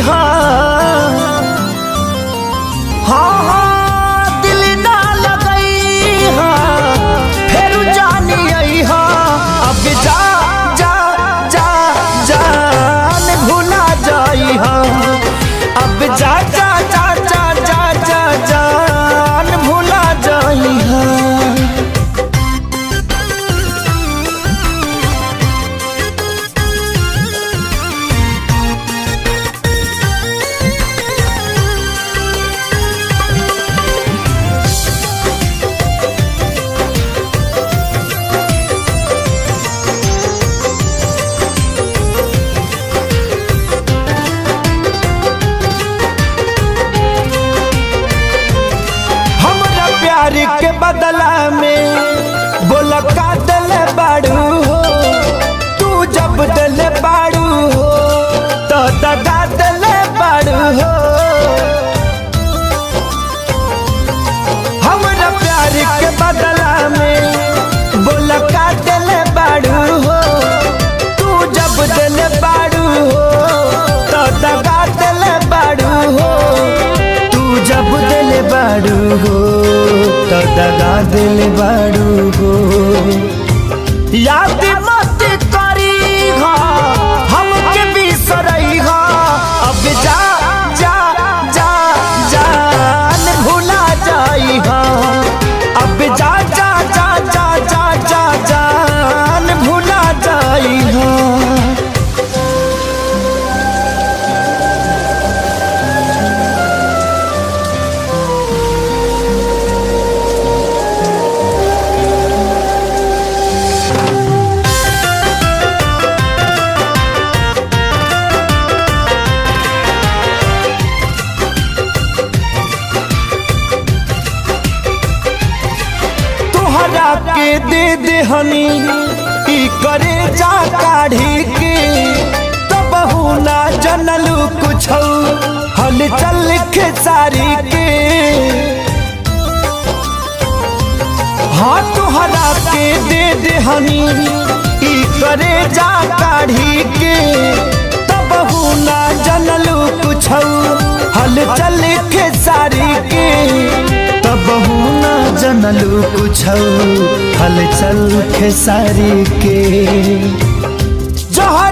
हाँ हाँ हाँ दिल ना लगई हाँ फिर जानी आई हाँ अब जा जा जा जान भुला जाई हाँ अब जा जा जा जा जा जा जान भुला जाई हाँ। प्यार के बदला में बोला का दिल बाड़ू हो तू जब दिल बाड़ू हो तो दगा दिल बाड़ू हो। हमारा प्यार के बदला में बोला का दिल बाड़ू हो तू जब दिल बाड़ू हो तो दगा दिल बाड़ू हो तू जब दिल बाड़ू हो तो दगा दिल बाड़ू हो। याद मत करी हमके बिसरई अब जा जा जा जान भुला जाई अब जा जा जा जा जा जा जान भुला जाई के दे दे हनी ई करे जा काढ़ी के तब ना जनलू कुछ हल चल खेसारी के। हाँ तुहरा के दे दे हनी ई करे जा काढ़ी के तब ना जनलू कुछ हल चल खेसारी के तब ना जनलू कुछ हल चल खेसारी के। जहर